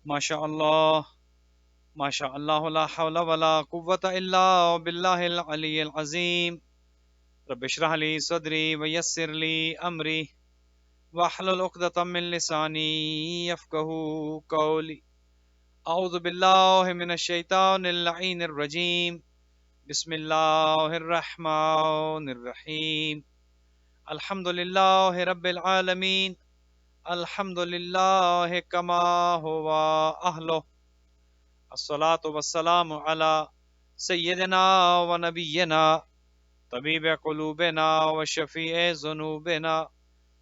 ماشاء اللہ ماشاء اللہ لا حول ولا قوة الا باللہ العلی العظیم رب اشرح لی صدری ویسر لی امری واحلل عقدۃ من لسانی یفقهوا قولی اعوذ باللہ من الشیطان اللعین الرجیم بسم اللہ الرحمن الرحیم الحمد للہ رب العالمین الحمد للہ کما ہوا اہلہ الصلاة والسلام على سیدنا و نبینا طبیب قلوبنا و شفیع ذنوبنا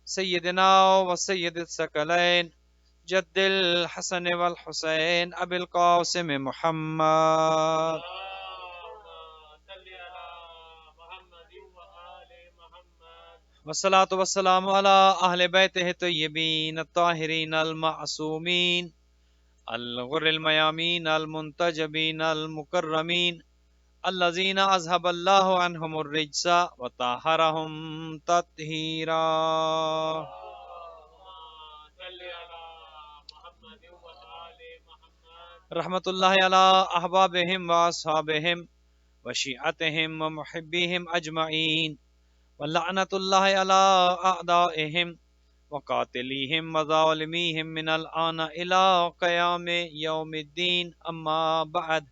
سیدنا و سید الثقلین جد الحسن والحسین ابی القاسم محمد والصلاة والسلام على اہل بیتہ الطیبین الطاہرین المعصومین الغر المیامین المنتجبین المکرمین الذین اذهب اللہ عنہم الرجس وطہرہم تطہیرا رحمت اللہ علی احبابہم واصحابہم وشیعتہم ومحبیہم اجمعین ولعنت اللہ علی اعدائہم وقاتلیہم وظالمیہم من الآن الى قیام یوم الدین اما بعد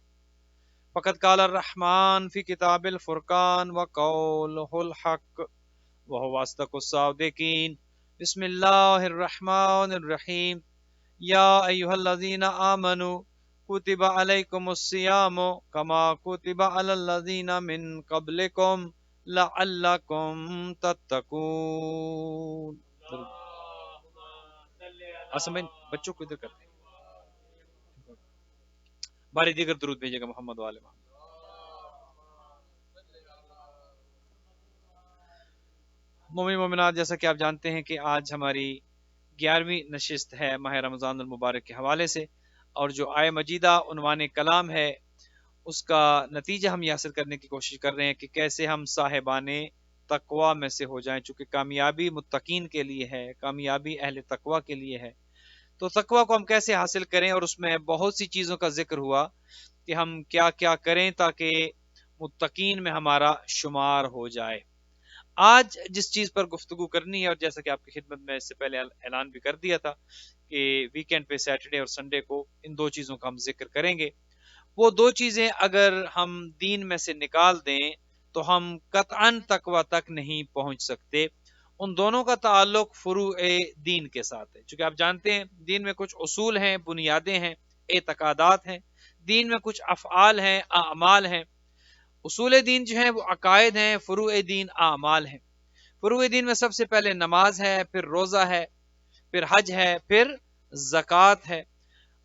فقد قال الرحمن فی کتاب الفرقان وقولہ الحق وهو اصدق الصادقین بسم اللہ الرحمن الرحیم یا ایہا الذین آمنوا کتب علیکم الصیام کما کتب علی الذین من قبلکم لعلکم تتقون. آسمین بچوں کو ادھر کرتے ہیں باری دیگر درود بھیجے گا محمد والے محمد. مومن مومنات، جیسا کہ آپ جانتے ہیں کہ آج ہماری 11ویں نشست ہے ماہ رمضان المبارک کے حوالے سے، اور جو آیہ مجیدہ عنوان کلام ہے اس کا نتیجہ ہم یہ حاصل کرنے کی کوشش کر رہے ہیں کہ کیسے ہم صاحبان تقوی میں سے ہو جائیں، چونکہ کامیابی متقین کے لیے ہے، کامیابی اہل تقوی کے لیے ہے. تو تقوی کو ہم کیسے حاصل کریں، اور اس میں بہت سی چیزوں کا ذکر ہوا کہ ہم کیا کیا کریں تاکہ متقین میں ہمارا شمار ہو جائے. آج جس چیز پر گفتگو کرنی ہے، اور جیسا کہ آپ کی خدمت میں اس سے پہلے اعلان بھی کر دیا تھا کہ ویکینڈ پہ سیٹرڈے اور سنڈے کو ان دو چیزوں کا ہم ذکر کریں گے. وہ دو چیزیں اگر ہم دین میں سے نکال دیں تو ہم قطعاً تقوی تک نہیں پہنچ سکتے. ان دونوں کا تعلق فروع دین کے ساتھ ہے، چونکہ آپ جانتے ہیں دین میں کچھ اصول ہیں، بنیادیں ہیں، اعتقادات ہیں، دین میں کچھ افعال ہیں، اعمال ہیں. اصول دین جو ہیں وہ عقائد ہیں، فروع دین اعمال ہیں. فروع دین میں سب سے پہلے نماز ہے، پھر روزہ ہے، پھر حج ہے، پھر زکوٰۃ ہے،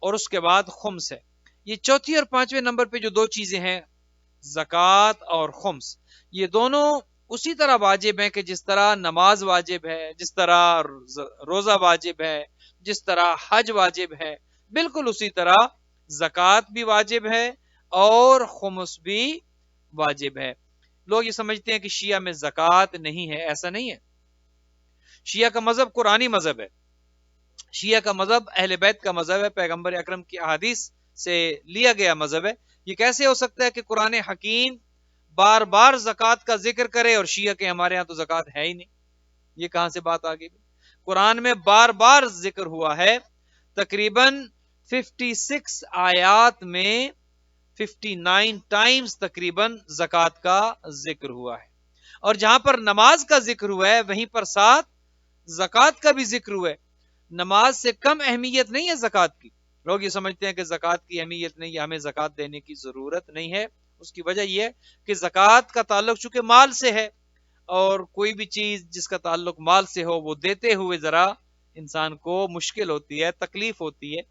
اور اس کے بعد خمس ہے. یہ چوتھی اور پانچویں نمبر پہ جو دو چیزیں ہیں، زکوٰۃ اور خمس، یہ دونوں اسی طرح واجب ہیں کہ جس طرح نماز واجب ہے، جس طرح روزہ واجب ہے، جس طرح حج واجب ہے، بالکل اسی طرح زکوٰۃ بھی واجب ہے اور خمس بھی واجب ہے. لوگ یہ سمجھتے ہیں کہ شیعہ میں زکوٰۃ نہیں ہے، ایسا نہیں ہے. شیعہ کا مذہب قرآنی مذہب ہے، شیعہ کا مذہب اہل بیت کا مذہب ہے، پیغمبر اکرم کی احادیث سے لیا گیا مذہب ہے. یہ کیسے ہو سکتا ہے کہ قرآن حکیم بار بار زکوٰۃ کا ذکر کرے اور شیعہ کے ہمارے ہاں تو زکوٰۃ ہے ہی نہیں؟ یہ کہاں سے بات آگے؟ قرآن میں بار بار ذکر ہوا ہے، تقریباً 56 آیات میں 59 ٹائمز تقریباً زکوٰۃ کا ذکر ہوا ہے. اور جہاں پر نماز کا ذکر ہوا ہے وہیں پر ساتھ زکوٰۃ کا بھی ذکر ہوا ہے. نماز سے کم اہمیت نہیں ہے زکوٰۃ کی. لوگ یہ سمجھتے ہیں کہ زکوٰۃ کی اہمیت نہیں ہے، ہمیں زکوٰۃ دینے کی ضرورت نہیں ہے. اس کی وجہ یہ ہے کہ زکوٰۃ کا تعلق چونکہ مال سے ہے، اور کوئی بھی چیز جس کا تعلق مال سے ہو وہ دیتے ہوئے ذرا انسان کو مشکل ہوتی ہے، تکلیف ہوتی ہے.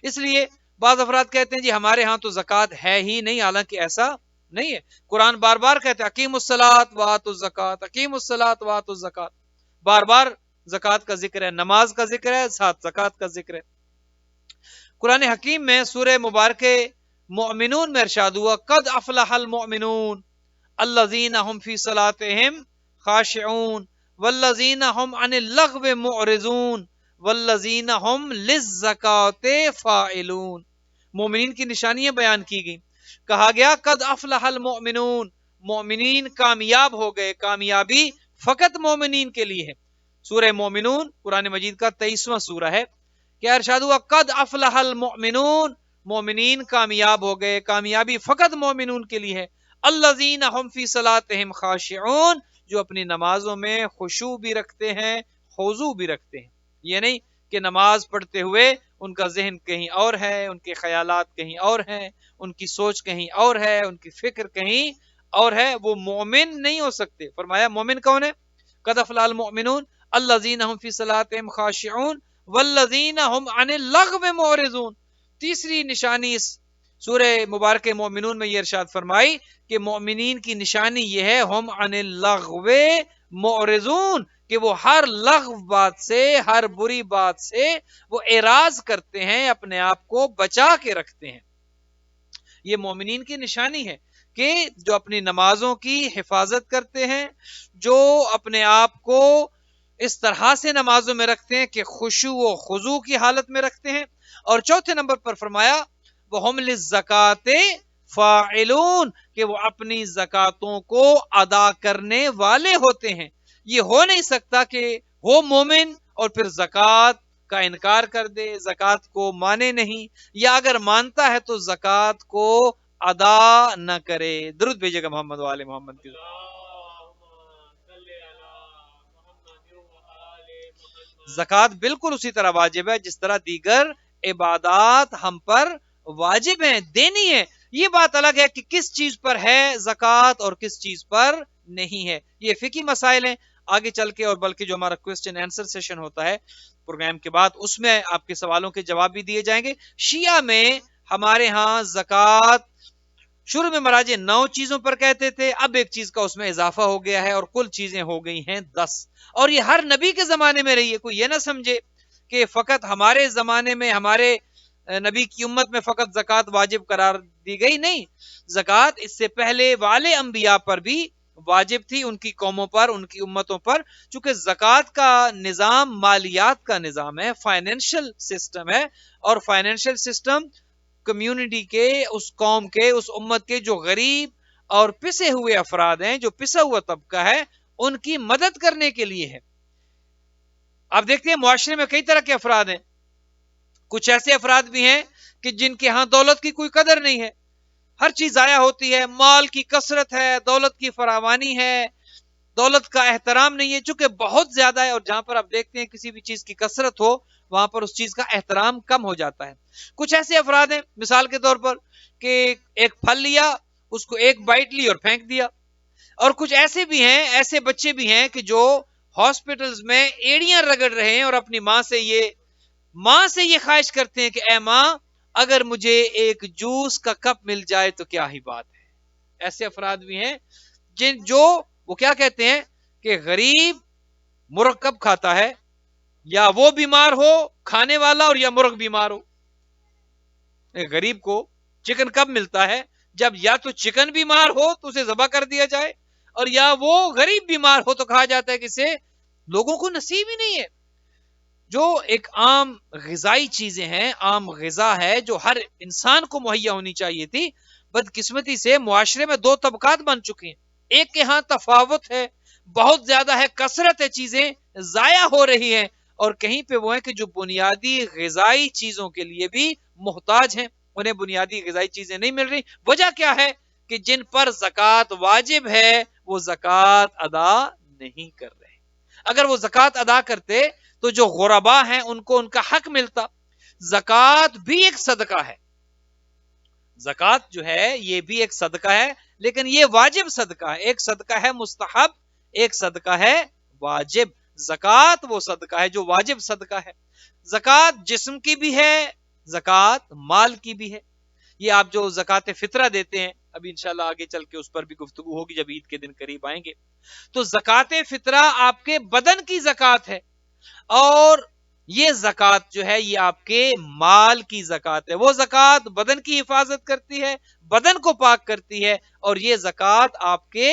اس لیے بعض افراد کہتے ہیں جی ہمارے ہاں تو زکوٰۃ ہے ہی نہیں، حالانکہ ایسا نہیں ہے. قرآن بار بار کہتے ہیں اقیموا الصلاۃ وآتوا الزکوٰۃ، اقیموا الصلاۃ وآتوا الزکوٰۃ. بار بار زکوٰۃ کا ذکر ہے، نماز کا ذکر ہے، ساتھ زکوٰۃ کا ذکر ہے. قرآن حکیم میں سورہ مبارکہ مؤمنون میں ارشاد ہوا قد افلح المؤمنون الذین هم فی صلاتهم خاشعون والذین هم عن اللغو معرضون والذین هم للزکات فاعلون. مومنین کی نشانیاں بیان کی گئی. کہا گیا قد افلح المؤمنون، مومنین کامیاب ہو گئے. کامیابی فقط مومنین کے لیے ہے. سورہ مومنون قرآن مجید کا 23واں سورہ ہے. کیا ارشاد ہوا؟ قد افلح المؤمنون، مومنین کامیاب ہو گئے. کامیابی فقط مومنون کے لیے ہے. الذین هم فی صلاتہم خاشعون، جو اپنی نمازوں میں خشوع بھی رکھتے ہیں، خضوع بھی رکھتے ہیں. یہ نہیں کہ نماز پڑھتے ہوئے ان کا ذہن کہیں اور ہے، ان کے خیالات کہیں اور ہیں، ان کی سوچ کہیں اور ہے، ان کی فکر کہیں اور ہے. وہ مومن نہیں ہو سکتے. فرمایا مومن کون ہے؟ قد افلح المؤمنون الذین هم فی صلاتہم خاشعون والذین هم عن اللغو معرضون. تیسری نشانی اس سورہ مبارک مومنون میں یہ ارشاد فرمائی کہ مومنین کی نشانی یہ ہے ہم عن اللغو معرضون، کہ وہ ہر لغو بات سے، ہر بری بات سے وہ اعراض کرتے ہیں، اپنے آپ کو بچا کے رکھتے ہیں. یہ مومنین کی نشانی ہے کہ جو اپنی نمازوں کی حفاظت کرتے ہیں، جو اپنے آپ کو اس طرح سے نمازوں میں رکھتے ہیں کہ خشوع و خضوع کی حالت میں رکھتے ہیں. اور چوتھے نمبر پر فرمایا وَهُمْ لِلزَّكَاةِ فَاعِلُونَ، کہ وہ اپنی زکاتوں کو ادا کرنے والے ہوتے ہیں. یہ ہو نہیں سکتا کہ وہ مومن اور پھر زکات کا انکار کر دے، زکات کو مانے نہیں، یا اگر مانتا ہے تو زکات کو ادا نہ کرے. درود بھیجے گا محمد و آل محمد کی. زکات بالکل اسی طرح واجب ہے جس طرح دیگر عبادات ہم پر واجب ہیں، دینی ہے. یہ بات الگ ہے کہ کس چیز پر ہے زکات اور کس چیز پر نہیں ہے. یہ فقہی مسائل ہیں. آگے چل کے، اور بلکہ جو ہمارا کوسچن آنسر سیشن ہوتا ہے پروگرام کے بعد، اس میں آپ کے سوالوں کے جواب بھی دیے جائیں گے. شیعہ میں ہمارے ہاں زکات شروع میں مراجع 9 چیزوں پر کہتے تھے، اب ایک چیز کا اس میں اضافہ ہو گیا ہے اور کل چیزیں ہو گئی ہیں 10. اور یہ ہر نبی کے زمانے میں رہی ہے. کوئی یہ نہ سمجھے کہ فقط ہمارے زمانے میں، ہمارے نبی کی امت میں فقط زکات واجب قرار دی گئی. نہیں، زکات اس سے پہلے والے انبیاء پر بھی واجب تھی، ان کی قوموں پر، ان کی امتوں پر. چونکہ زکات کا نظام مالیات کا نظام ہے، فائنینشل سسٹم ہے، اور فائنینشل سسٹم کمیونٹی کے، اس قوم کے، اس امت کے جو غریب اور پسے ہوئے افراد ہیں، جو پسا ہوا طبقہ ہے، ان کی مدد کرنے کے لیے ہے. آپ دیکھتے ہیں معاشرے میں کئی طرح کے افراد ہیں. کچھ ایسے افراد بھی ہیں کہ جن کے ہاں دولت کی کوئی قدر نہیں ہے، ہر چیز ضائع ہوتی ہے، مال کی کثرت ہے، دولت کی فراوانی ہے، دولت کا احترام نہیں ہے، چونکہ بہت زیادہ ہے. اور جہاں پر آپ دیکھتے ہیں کسی بھی چیز کی کثرت ہو، وہاں پر اس چیز کا احترام کم ہو جاتا ہے. کچھ ایسے افراد ہیں مثال کے طور پر کہ ایک پھل لیا، اس کو ایک بائٹ لی اور پھینک دیا. اور کچھ ایسے بھی ہیں، ایسے بچے بھی ہیں کہ جو ہاسپٹلز میں ایڑیاں رگڑ رہے ہیں اور اپنی ماں سے یہ خواہش کرتے ہیں کہ اے ماں، اگر مجھے ایک جوس کا کپ مل جائے تو کیا ہی بات ہے. ایسے افراد بھی ہیں جو وہ کیا کہتے ہیں کہ غریب مرغ کب کھاتا ہے، یا وہ بیمار ہو کھانے والا، اور یا مرغ بیمار ہو. غریب کو چکن کب ملتا ہے؟ جب یا تو چکن بیمار ہو تو اسے ذبح کر دیا جائے، اور یا وہ غریب بیمار ہو تو کہا جاتا ہے کہ اسے لوگوں کو نصیب ہی نہیں ہے. جو ایک عام غذائی چیزیں ہیں، عام غذا ہے جو ہر انسان کو مہیا ہونی چاہیے تھی، بدقسمتی سے معاشرے میں 2 طبقات بن چکے ہیں. ایک کے ہاں تفاوت ہے، بہت زیادہ ہے، کثرت ہے، چیزیں ضائع ہو رہی ہیں، اور کہیں پہ وہ ہیں کہ جو بنیادی غذائی چیزوں کے لیے بھی محتاج ہیں، انہیں بنیادی غذائی چیزیں نہیں مل رہی. وجہ کیا ہے؟ کہ جن پر زکات واجب ہے وہ زکات ادا نہیں کر رہے. اگر وہ زکات ادا کرتے تو جو غربا ہیں ان کو ان کا حق ملتا. زکات بھی ایک صدقہ ہے، زکات جو ہے یہ بھی ایک صدقہ ہے، لیکن یہ واجب صدقہ ہے. ایک صدقہ ہے مستحب، ایک صدقہ ہے واجب. زکات وہ صدقہ ہے جو واجب صدقہ ہے. زکات جسم کی بھی ہے، زکات مال کی بھی ہے. یہ آپ جو زکات فطرہ دیتے ہیں، ابھی انشاءاللہ آگے چل کے اس پر بھی گفتگو ہوگی جب عید کے دن قریب آئیں گے. تو زکات فطرہ آپ کے بدن کی زکات ہے، اور یہ زکات جو ہے یہ آپ کے مال کی زکات ہے. وہ زکات بدن کی حفاظت کرتی ہے، بدن کو پاک کرتی ہے، اور یہ زکات آپ کے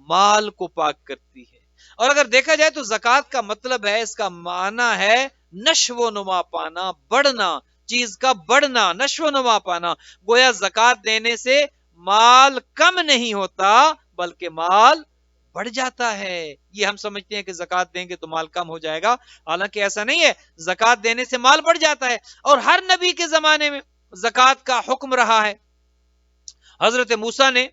مال کو پاک کرتی ہے. اور اگر دیکھا جائے تو زکوٰۃ کا مطلب ہے، اس کا معنی ہے نشو و نما پانا، بڑھنا، چیز کا بڑھنا، نشو و نما پانا۔ گویا زکوٰۃ دینے سے مال کم نہیں ہوتا بلکہ مال بڑھ جاتا ہے۔ یہ ہم سمجھتے ہیں کہ زکوٰۃ دیں گے تو مال کم ہو جائے گا، حالانکہ ایسا نہیں ہے، زکوٰۃ دینے سے مال بڑھ جاتا ہے۔ اور ہر نبی کے زمانے میں زکوٰۃ کا حکم رہا ہے۔ حضرت موسیٰ نے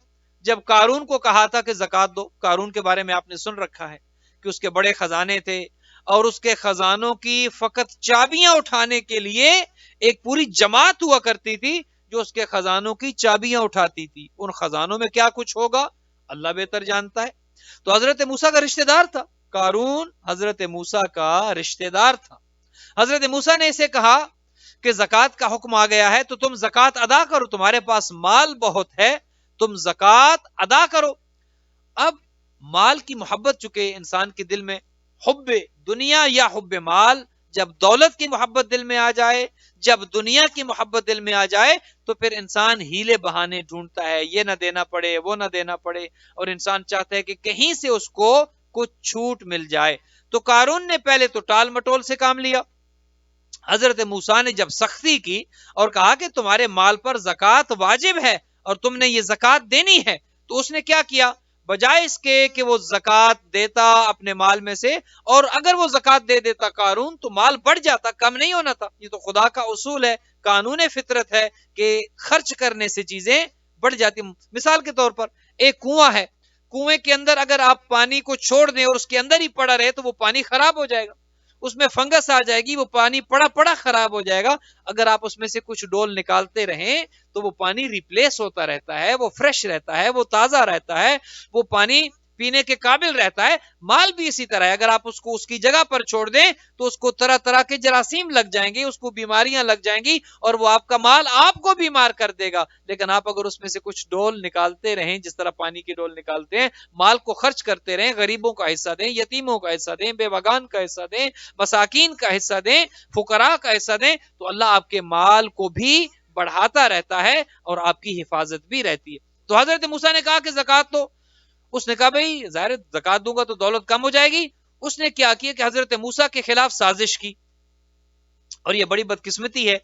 جب قارون کو کہا تھا کہ زکوٰۃ دو، قارون کے بارے میں آپ نے سن رکھا ہے کہ اس کے بڑے خزانے تھے، اور اس کے خزانوں کی فقط چابیاں اٹھانے کے لیے ایک پوری جماعت ہوا کرتی تھی جو اس کے خزانوں کی چابیاں اٹھاتی تھی۔ ان خزانوں میں کیا کچھ ہوگا اللہ بہتر جانتا ہے۔ تو حضرت موسیٰ کا رشتہ دار تھا قارون، حضرت موسیٰ کا رشتہ دار تھا۔ حضرت موسیٰ نے اسے کہا کہ زکوٰۃ کا حکم آ گیا ہے تو تم زکوٰۃ ادا کرو، تمہارے پاس مال بہت ہے، تم زکوٰۃ ادا کرو۔ اب مال کی محبت چکے انسان کے دل میں حب دنیا یا حب مال، جب دولت کی محبت دل میں آ جائے، جب دنیا کی محبت دل میں آ جائے تو پھر انسان ہیلے بہانے ڈھونڈتا ہے، یہ نہ دینا پڑے، وہ نہ دینا پڑے، اور انسان چاہتا ہے کہ کہیں سے اس کو کچھ چھوٹ مل جائے۔ تو قارون نے پہلے تو ٹال مٹول سے کام لیا۔ حضرت موسیٰ نے جب سختی کی اور کہا کہ تمہارے مال پر زکوٰۃ واجب ہے اور تم نے یہ زکوٰۃ دینی ہے، تو اس نے کیا کیا؟ بجائے اس کے کہ وہ زکوٰۃ دیتا اپنے مال میں سے، اور اگر وہ زکوٰۃ دے دیتا قارون تو مال بڑھ جاتا، کم نہیں ہونا تھا۔ یہ تو خدا کا اصول ہے، قانون فطرت ہے کہ خرچ کرنے سے چیزیں بڑھ جاتی۔ مثال کے طور پر ایک کنواں ہے، کنویں کے اندر اگر آپ پانی کو چھوڑ دیں اور اس کے اندر ہی پڑا رہے تو وہ پانی خراب ہو جائے گا، اس میں فنگس آ جائے گی، وہ پانی پڑا پڑا خراب ہو جائے گا۔ اگر آپ اس میں سے کچھ ڈول نکالتے رہیں تو وہ پانی ریپلیس ہوتا رہتا ہے، وہ فریش رہتا ہے، وہ تازہ رہتا ہے، وہ پانی پینے کے قابل رہتا ہے۔ مال بھی اسی طرح ہے، اگر آپ اس کو اس کی جگہ پر چھوڑ دیں تو اس کو طرح طرح کے جراثیم لگ جائیں گے، اس کو بیماریاں لگ جائیں گی، اور وہ آپ کا مال آپ کو بیمار کر دے گا۔ لیکن آپ اگر اس میں سے کچھ ڈول نکالتے رہیں، جس طرح پانی کی ڈول نکالتے ہیں، مال کو خرچ کرتے رہیں، غریبوں کا حصہ دیں، یتیموں کا حصہ دیں، بے وگان کا حصہ دیں، مساکین کا حصہ دیں، فقراء کا حصہ دیں، تو اللہ آپ کے مال کو بھی بڑھاتا رہتا ہے اور آپ کی حفاظت بھی رہتی ہے۔ تو حضرت موسیٰ نے کہا کہ زکوٰۃ دو، اس نے کہا بھئی ظاہر زکوٰۃ دوں گا تو دولت کم ہو جائے گی۔ اس نے کیا کیا کہ حضرت موسیٰ کے خلاف سازش کی، اور یہ بڑی بدقسمتی ہے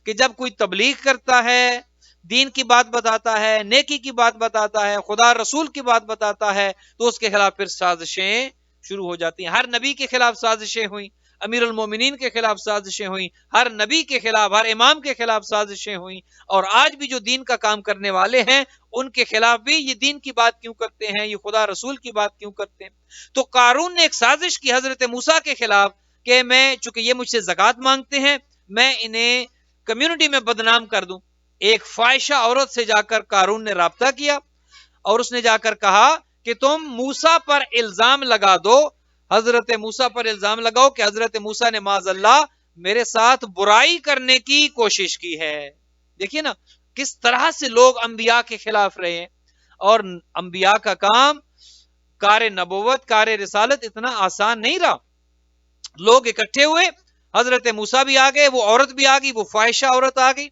کہ جب کوئی تبلیغ کرتا ہے، دین کی بات بتاتا ہے، نیکی کی بات بتاتا ہے، خدا رسول کی بات بتاتا ہے، تو اس کے خلاف پھر سازشیں شروع ہو جاتی ہیں۔ ہر نبی کے خلاف سازشیں ہوئیں، امیر المومنین کے خلاف سازشیں ہوئیں، ہر نبی کے خلاف، ہر امام کے خلاف سازشیں ہوئیں، اور آج بھی جو دین کا کام کرنے والے ہیں ان کے خلاف بھی یہ دین کی بات کیوں کرتے ہیں، یہ خدا رسول کی بات کیوں کرتے ہیں۔ تو قارون نے ایک سازش کی حضرت موسیٰ کے خلاف کہ میں، چونکہ یہ مجھ سے زکوٰۃ مانگتے ہیں، میں انہیں کمیونٹی میں بدنام کر دوں۔ ایک فاحشہ عورت سے جا کر قارون نے رابطہ کیا اور اس نے جا کر کہا کہ تم موسیٰ پر الزام لگا دو، حضرت موسیٰ پر الزام لگاؤ کہ حضرت موسیٰ نے معاذ اللہ میرے ساتھ برائی کرنے کی کوشش کی ہے۔ دیکھیے نا کس طرح سے لوگ انبیاء کے خلاف رہے ہیں، اور انبیاء کا کام، کار نبوت، کار رسالت اتنا آسان نہیں رہا۔ لوگ اکٹھے ہوئے، حضرت موسیٰ بھی آ گئے، وہ عورت بھی آ گئی، وہ فاحشہ عورت آ گئی۔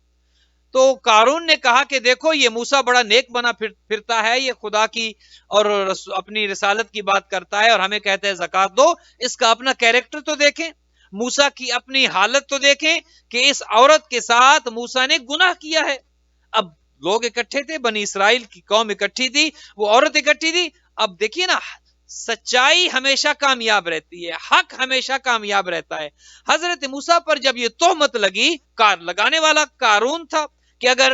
تو قارون نے کہا کہ دیکھو یہ موسیٰ بڑا نیک بنا پھرتا ہے، یہ خدا کی اور اپنی رسالت کی بات کرتا ہے اور ہمیں کہتا ہے زکوٰۃ دو، اس کا اپنا کیریکٹر تو دیکھیں، موسیٰ کی اپنی حالت تو دیکھیں کہ اس عورت کے ساتھ موسیٰ نے گناہ کیا ہے۔ اب لوگ اکٹھے تھے، بنی اسرائیل کی قوم اکٹھی تھی، وہ عورت اکٹھی تھی۔ اب دیکھیے نا سچائی ہمیشہ کامیاب رہتی ہے، حق ہمیشہ کامیاب رہتا ہے۔ حضرت موسیٰ پر جب یہ تہمت لگی، لگانے والا قارون تھا کہ اگر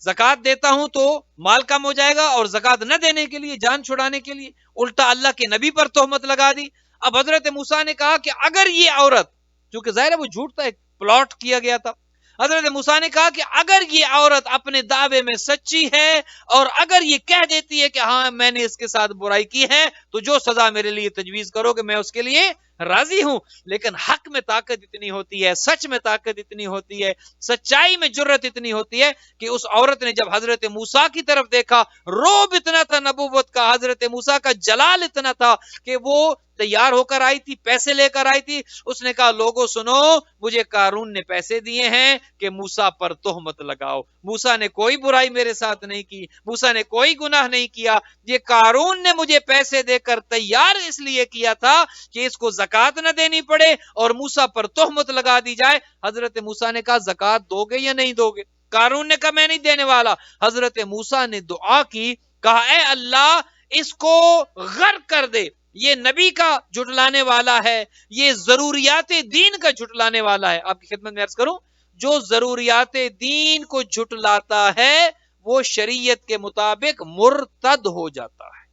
زکوٰۃ دیتا ہوں تو مال کم ہو جائے گا، اور زکوٰۃ نہ دینے کے لیے، جان چھڑانے کے لیے الٹا اللہ کے نبی پر تہمت لگا دی۔ اب حضرت موسیٰ نے کہا کہ اگر یہ عورت، چونکہ ظاہر ہے وہ جھوٹ تھا، ایک پلاٹ کیا گیا تھا، حضرت موسیٰ نے کہا کہ اگر یہ عورت اپنے دعوے میں سچی ہے اور اگر یہ کہہ دیتی ہے کہ ہاں میں نے اس کے ساتھ برائی کی ہے، تو جو سزا میرے لیے تجویز کرو کہ میں اس کے لیے راضی ہوں، لیکن حق میں طاقت اتنی ہوتی ہے، سچ میں طاقت اتنی ہوتی ہے، سچائی میں جرت اتنی ہوتی ہے کہ اس عورت نے جب حضرت موسیٰ کی طرف دیکھا، روب اتنا تھا نبوت کا، حضرت موسیٰ کا جلال اتنا تھا کہ وہ تیار ہو کر آئی تھی، پیسے لے کر آئی تھی. اس نے کہا لوگوں سنو، مجھے قارون نے پیسے دیے ہیں کہ موسیٰ پر تہمت لگاؤ. موسیٰ نے کوئی برائی میرے ساتھ نہیں کی، موسیٰ نے کوئی گناہ نہیں کیا، یہ قارون نے مجھے پیسے دے کر تیار اس لیے کیا تھا کہ اس کو زکات نہ دینی پڑے اور موسیٰ پر تہمت لگا دی جائے. حضرت موسیٰ نے کہا زکات دو گے یا نہیں دو گے؟ قارون نے کہا میں نہیں دینے والا. حضرت موسیٰ نے دعا کی، کہا اے اللہ اس کو غرق کر دے، یہ نبی کا جھٹلانے والا ہے، یہ ضروریات دین کا جھٹلانے والا ہے. آپ کی خدمت میں عرض کروں، جو ضروریات دین کو جھٹلاتا ہے وہ شریعت کے مطابق مرتد ہو جاتا ہے.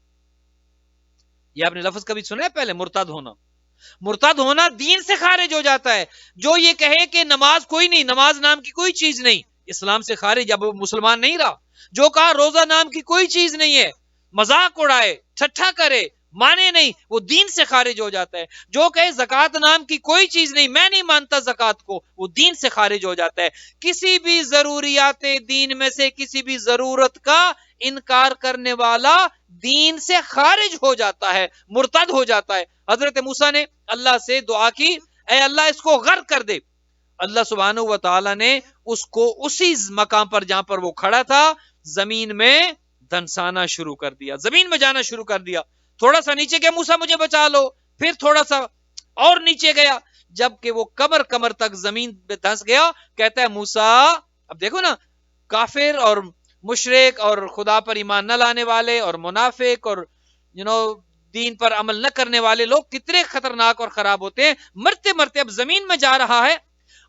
یہ آپ نے لفظ کبھی سنا ہے پہلے؟ مرتد ہونا، مرتد ہونا دین سے خارج ہو جاتا ہے. جو یہ کہے کہ نماز کوئی نہیں، نماز نام کی کوئی چیز نہیں، اسلام سے خارج، اب وہ مسلمان نہیں رہا. جو کہا روزہ نام کی کوئی چیز نہیں ہے، مذاق اڑائے، ٹھٹھا کرے، مانے نہیں، وہ دین سے خارج ہو جاتا ہے. جو کہے زکات نام کی کوئی چیز نہیں، میں نہیں مانتا زکات کو، وہ دین سے خارج ہو جاتا ہے. کسی بھی ضروریات دین میں سے کسی بھی ضرورت کا انکار کرنے والا دین سے خارج ہو جاتا ہے، مرتد ہو جاتا ہے. حضرت موسیٰ نے اللہ سے دعا کی، اے اللہ اس کو غرق کر دے. اللہ سبحانہ و تعالی نے اس کو اسی مقام پر جہاں پر وہ کھڑا تھا زمین میں دھنسانا شروع کر دیا، زمین میں جانا شروع کر دیا. تھوڑا سا نیچے گیا، موسیٰ مجھے بچا لو، پھر تھوڑا سا اور نیچے گیا، جب کہ وہ کمر تک زمین پہ دھنس گیا. کہتا ہے موسیٰ، اب دیکھو نا، کافر اور مشرک اور خدا پر ایمان نہ لانے والے اور منافق اور دین پر عمل نہ کرنے والے لوگ کتنے خطرناک اور خراب ہوتے ہیں. مرتے مرتے اب زمین میں جا رہا ہے،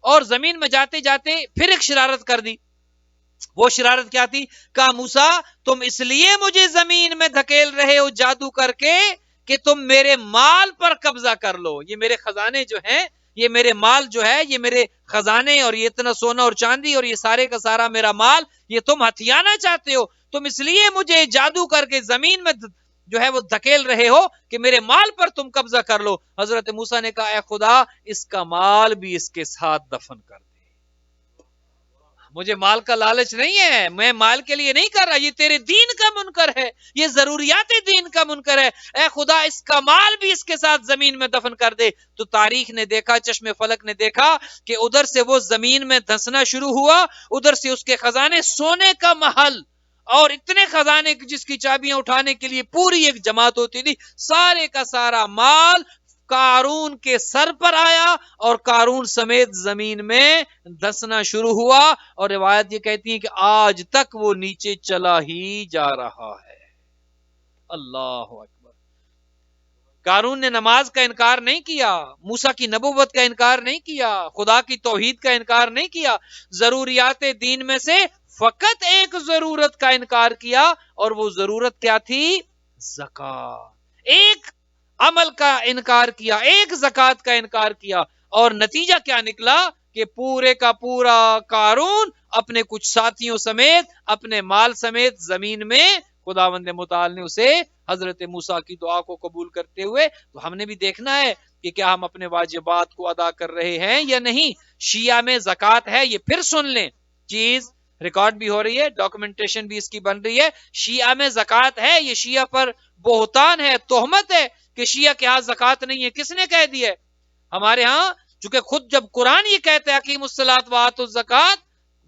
اور زمین میں جاتے جاتے پھر ایک شرارت کر دی. وہ شرارت کیا تھی؟ کہا موسیٰ تم اس لیے مجھے زمین میں دھکیل رہے ہو جادو کر کے کہ تم میرے مال پر قبضہ کر لو. یہ میرے خزانے جو ہیں، یہ میرے مال جو ہے، یہ میرے خزانے اور یہ اتنا سونا اور چاندی اور یہ سارے کا سارا میرا مال، یہ تم ہتھیانا چاہتے ہو. تم اس لیے مجھے جادو کر کے زمین میں جو ہے وہ دھکیل رہے ہو کہ میرے مال پر تم قبضہ کر لو. حضرت موسیٰ نے کہا اے خدا اس کا مال بھی اس کے ساتھ دفن کر دے. مجھے مال کا لالچ نہیں ہے، میں مال کے لیے نہیں کر رہا، یہ تیرے دین کا منکر ہے، یہ ضروریات دین کا منکر ہے. اے خدا اس کا مال بھی اس کے ساتھ زمین میں دفن کر دے. تو تاریخ نے دیکھا، چشم فلک نے دیکھا کہ ادھر سے وہ زمین میں دھنسنا شروع ہوا، ادھر سے اس کے خزانے، سونے کا محل اور اتنے خزانے جس کی چابیاں اٹھانے کے لیے پوری ایک جماعت ہوتی تھی، سارے کا سارا مال قارون کے سر پر آیا اور قارون سمیت زمین میں دھسنا شروع ہوا. اور روایت یہ کہتی ہے کہ آج تک وہ نیچے چلا ہی جا رہا ہے. اللہ اکبر. قارون نے نماز کا انکار نہیں کیا، موسیٰ کی نبوت کا انکار نہیں کیا، خدا کی توحید کا انکار نہیں کیا، ضروریات دین میں سے فقط ایک ضرورت کا انکار کیا، اور وہ ضرورت کیا تھی؟ زکات. ایک عمل کا انکار کیا، ایک زکات کا انکار کیا، اور نتیجہ کیا نکلا کہ پورے کا پورا قارون اپنے کچھ ساتھیوں سمیت، اپنے مال سمیت زمین میں، خداوند متعال نے اسے حضرت موسیٰ کی دعا کو قبول کرتے ہوئے. تو ہم نے بھی دیکھنا ہے کہ کیا ہم اپنے واجبات کو ادا کر رہے ہیں یا نہیں. شیعہ میں زکات ہے، یہ پھر سن لیں، چیز ریکارڈ بھی ہو رہی ہے، ڈاکومنٹیشن بھی اس کی بن رہی ہے. شیعہ میں زکات ہے، یہ شیعہ پر بہتان ہے، تہمت ہے کہ شیعہ کے ہاں زکات نہیں ہے. کس نے کہہ دیا ہے؟ ہمارے ہاں چونکہ خود جب قرآن یہ کہتے ہیں اقیموا الصلاۃ وآتوا الزکات،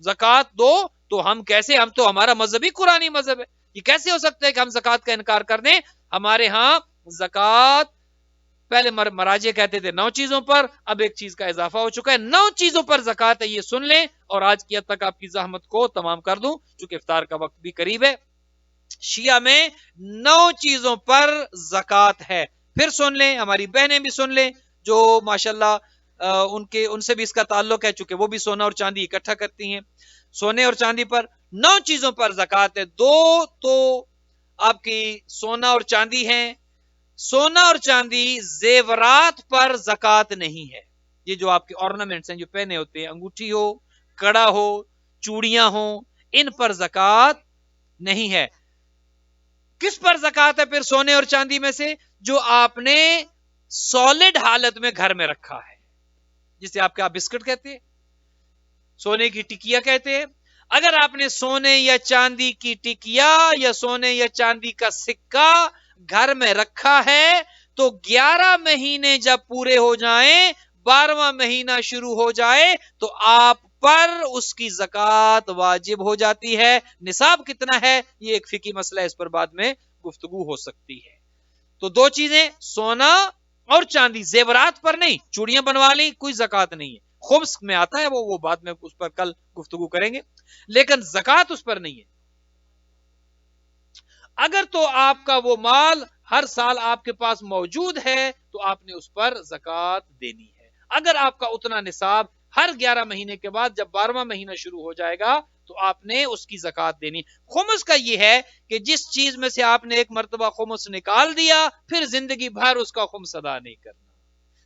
زکات دو، تو ہم کیسے، ہم تو ہمارا مذہب ہی قرآنی مذہب ہے، یہ کیسے ہو سکتا ہے کہ ہم زکات کا انکار کر دیں؟ ہمارے ہاں زکات پہلے مراجع کہتے تھے 9 چیزوں پر، اب ایک چیز کا اضافہ ہو چکا ہے، 9 چیزوں پر زکات ہے، یہ سن لیں. اور آج کی حد تک آپ کی زحمت کو تمام کر دوں چونکہ افطار کا وقت بھی قریب ہے. شیعہ میں 9 چیزوں پر زکات ہے. پھر سن لیں، ہماری بہنیں بھی سن لیں جو ماشاءاللہ ان سے بھی اس کا تعلق ہے، چونکہ وہ بھی سونا اور چاندی اکٹھا کرتی ہیں. سونے اور چاندی پر 9 چیزوں پر زکات ہے. 2 تو آپ کی سونا اور چاندی ہیں. سونا اور چاندی زیورات پر زکات نہیں ہے. یہ جو آپ کے ornaments ہیں جو پہنے ہوتے ہیں، انگوٹھی ہو، کڑا ہو، چوڑیاں ہوں، ان پر زکات نہیں ہے. کس پر زکات ہے پھر سونے اور چاندی میں سے؟ جو آپ نے سالڈ حالت میں گھر میں رکھا ہے، جسے آپ بسکٹ کہتے ہیں، سونے کی ٹکیا کہتے ہیں. اگر آپ نے سونے یا چاندی کی ٹکیا یا سونے یا چاندی کا سکہ گھر میں رکھا ہے تو 11 مہینے جب پورے ہو جائیں، 12واں مہینہ شروع ہو جائے تو آپ پر اس کی زکوٰۃ واجب ہو جاتی ہے. نصاب کتنا ہے یہ ایک فقہی مسئلہ ہے، اس پر بعد میں گفتگو ہو سکتی ہے. تو دو چیزیں، سونا اور چاندی، زیورات پر نہیں، چوڑیاں بنوا لی کوئی زکوٰۃ نہیں ہے. خبز میں آتا ہے وہ بعد میں اس پر کل گفتگو کریں گے، لیکن زکوٰۃ اس پر نہیں ہے. اگر تو آپ کا وہ مال ہر سال آپ کے پاس موجود ہے تو آپ نے اس پر زکوٰۃ دینی ہے. اگر آپ کا اتنا نصاب ہر 11 مہینے کے بعد جب 12واں مہینہ شروع ہو جائے گا تو آپ نے اس کی زکوٰۃ دینی. خمس کا یہ ہے کہ جس چیز میں سے آپ نے ایک مرتبہ خمس نکال دیا پھر زندگی بھر اس کا خمس ادا نہیں کرنا.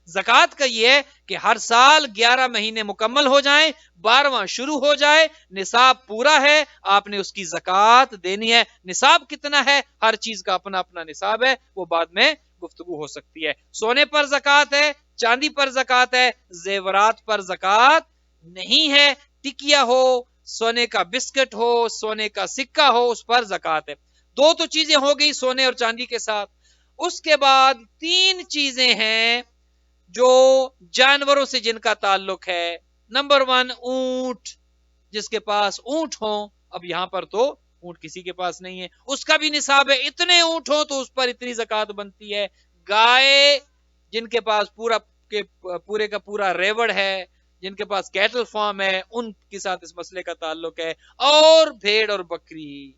زکوٰۃ کا یہ ہے کہ ہر سال 11 مہینے مکمل ہو جائیں، 12واں شروع ہو جائے، نصاب پورا ہے، آپ نے اس کی زکوٰۃ دینی ہے. نصاب کتنا ہے، ہر چیز کا اپنا اپنا نصاب ہے، وہ بعد میں گفتگو ہو سکتی ہے. سونے پر زکوٰۃ ہے، چاندی پر زکوٰۃ ہے، زیورات پر زکوٰۃ نہیں ہے. ٹکیا ہو، سونے کا بسکٹ ہو، سونے کا سکہ ہو، اس پر زکوٰۃ ہے. دو تو چیزیں ہو گئی سونے اور چاندی کے ساتھ. اس کے بعد 3 چیزیں ہیں جو جانوروں سے جن کا تعلق ہے. نمبر 1 اونٹ، جس کے پاس اونٹ ہوں. اب یہاں پر تو اونٹ کسی کے پاس نہیں ہے، اس کا بھی نصاب ہے، اتنے اونٹ ہوں تو اس پر اتنی زکوٰۃ بنتی ہے. گائے جن کے پاس پورے کا پورا ریوڑ ہے، جن کے پاس کیٹل فارم ہے، ان کے ساتھ اس مسئلے کا تعلق ہے. اور بھیڑ اور بکری،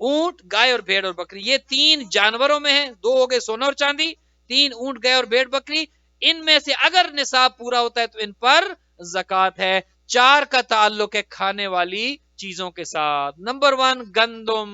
اونٹ، گائے اور بھیڑ اور بکری، یہ 3 جانوروں میں ہیں. 2 ہو گئے سونا اور چاندی، 3 اونٹ، گائے اور بھیڑ بکری. ان میں سے اگر نصاب پورا ہوتا ہے تو ان پر زکوٰۃ ہے. 4 کا تعلق ہے کھانے والی چیزوں کے ساتھ. نمبر 1 گندم،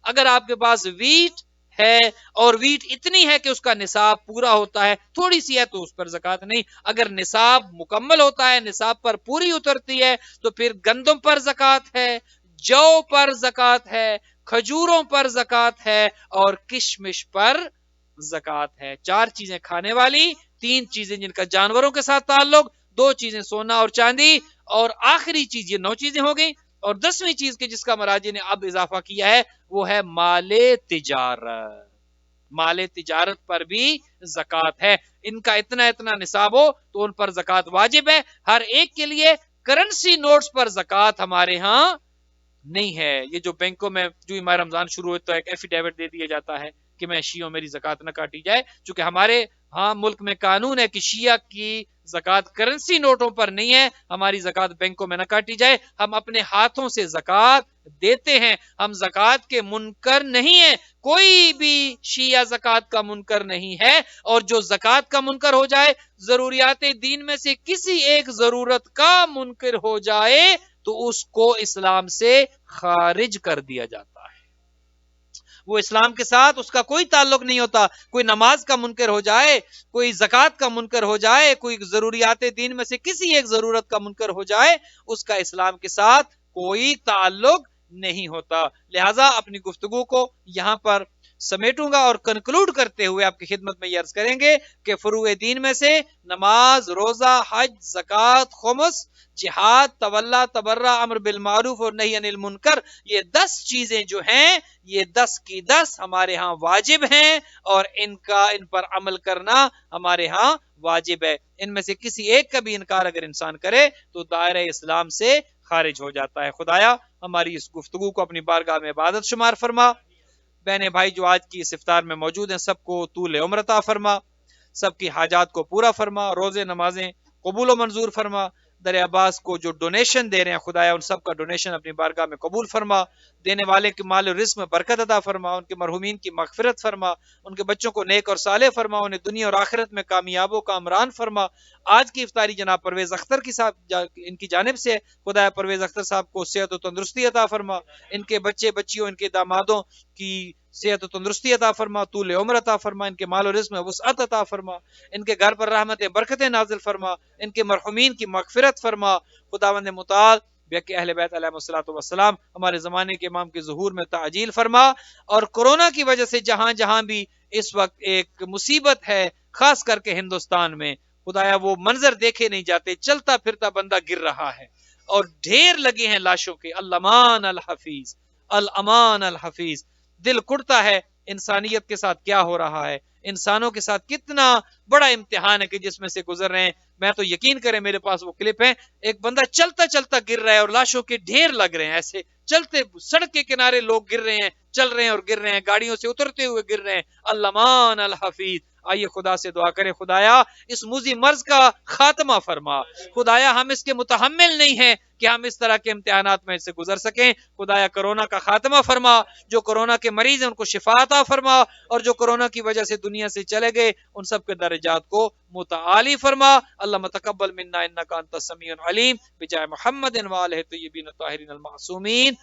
اگر آپ کے پاس ویٹ ہے اور ویٹ اتنی ہے کہ اس کا نصاب پورا ہوتا ہے، تھوڑی سی ہے تو اس پر زکوٰۃ نہیں. اگر نصاب مکمل ہوتا ہے، نصاب پر پوری اترتی ہے تو پھر گندم پر زکوٰۃ ہے، جو پر زکوٰۃ ہے، کھجوروں پر زکوٰۃ ہے اور کشمش پر زکوٰۃ ہے. 4 چیزیں کھانے والی، 3 چیزیں جن کا جانوروں کے ساتھ تعلق، 2 چیزیں سونا اور چاندی، اور آخری چیز، یہ 9 چیزیں ہو گئی. اور 10ویں چیز کے جس کا مراجع نے اب اضافہ کیا ہے وہ ہے مال تجارت. مال تجارت پر بھی زکوٰۃ ہے. ان کا اتنا نصاب ہو تو ان پر زکوٰۃ واجب ہے ہر ایک کے لیے. کرنسی نوٹس پر زکوٰۃ ہمارے ہاں نہیں ہے. یہ جو بینکوں میں جو ماہ رمضان شروع ہوتا ہے ایک ایفیڈیوٹ دے دیا جاتا ہے کہ میں شیعوں میری زکوٰۃ نہ کاٹی جائے. چونکہ ہمارے ہاں ملک میں قانون ہے کہ شیعہ کی زکوٰۃ کرنسی نوٹوں پر نہیں ہے، ہماری زکوٰۃ بینکوں میں نہ کاٹی جائے. ہم اپنے ہاتھوں سے زکوٰۃ دیتے ہیں، ہم زکوٰۃ کے منکر نہیں ہیں. کوئی بھی شیعہ زکوٰۃ کا منکر نہیں ہے. اور جو زکوٰۃ کا منکر ہو جائے، ضروریات دین میں سے کسی ایک ضرورت کا منکر ہو جائے تو اس کو اسلام سے خارج کر دیا جاتا ہے. وہ اسلام کے ساتھ اس کا کوئی تعلق نہیں ہوتا. کوئی نماز کا منکر ہو جائے، کوئی زکوٰۃ کا منکر ہو جائے، کوئی ضروریات دین میں سے کسی ایک ضرورت کا منکر ہو جائے، اس کا اسلام کے ساتھ کوئی تعلق نہیں ہوتا. لہٰذا اپنی گفتگو کو یہاں پر سمیٹوں گا اور کنکلوڈ کرتے ہوئے آپ کی خدمت میں یہ عرض کریں گے کہ فروع دین میں سے نماز، روزہ، حج، زکوٰۃ، خمس، جہاد، تولا، تبرہ، امر بالمعروف اور نہی عن المنکر، یہ 10 چیزیں جو ہیں یہ 10 کی 10 ہمارے ہاں واجب ہیں اور ان پر عمل کرنا ہمارے ہاں واجب ہے. ان میں سے کسی ایک کا بھی انکار اگر انسان کرے تو دائرہ اسلام سے خارج ہو جاتا ہے. خدایا ہماری اس گفتگو کو اپنی بارگاہ میں عبادت شمار فرما. بہن بھائی جو آج کی اس افطار میں موجود ہیں سب کو طول عمر عطا فرما، سب کی حاجات کو پورا فرما، روزے نمازیں قبول و منظور فرما. در عباس کو جو ڈونیشن دے رہے ہیں خدایا ان سب کا ڈونیشن اپنی بارگاہ میں قبول فرما. دینے والے کے مال و رزق میں برکت عطا فرما، ان کے مرحومین کی مغفرت فرما، ان کے بچوں کو نیک اور صالح فرما، انہیں دنیا اور آخرت میں کامیاب و کامران فرما. آج کی افطاری جناب پرویز اختر کی صاحب ان کی جانب سے خدایا پرویز اختر صاحب کو صحت و تندرستی عطا فرما، ان کے بچے بچیوں، ان کے دامادوں کی صحت و تندرستی عطا فرما، طول عمر عطا فرما، ان کے مال و رزق میں وسعت عطا فرما، ان کے گھر پر رحمت برکتیں نازل فرما، ان کے مرحومین کی مغفرت فرما. خداوند متعال بیک اہل بیت علیہ الصلوۃ والسلام ہمارے زمانے کے امام کے ظہور میں تعجیل فرما. اور کورونا کی وجہ سے جہاں جہاں بھی اس وقت ایک مصیبت ہے خاص کر کے ہندوستان میں. خدایا وہ منظر دیکھے نہیں جاتے، چلتا پھرتا بندہ گر رہا ہے اور ڈھیر لگے ہیں لاشوں کے. الامان الحفیظ، الامان الحفیظ. دل کڑتا ہے انسانیت کے ساتھ کیا ہو رہا ہے، انسانوں کے ساتھ کتنا بڑا امتحان ہے کہ جس میں سے گزر رہے ہیں. میں تو یقین کریں میرے پاس وہ کلپ ہے، ایک بندہ چلتا چلتا گر رہا ہے اور لاشوں کے ڈھیر لگ رہے ہیں. ایسے چلتے سڑک کے کنارے لوگ گر رہے ہیں، چل رہے ہیں اور گر رہے ہیں، گاڑیوں سے اترتے ہوئے گر رہے ہیں. الامان الحفیظ. آئیے خدا سے دعا کریں، خدایا اس موذی مرض کا خاتمہ فرما. خدایا ہم اس کے متحمل نہیں ہیں کہ ہم اس طرح کے امتحانات میں سے گزر سکیں. خدایا کرونا کا خاتمہ فرما، جو کرونا کے مریض ہیں ان کو شفا عطا فرما، اور جو کرونا کی وجہ سے دنیا سے چلے گئے ان سب کے درجات کو متعالی فرما. اللہم تقبل منا انک انت السمیع العلیم بجائے محمد و آلہ الطیبین الطاہرین المعصومین.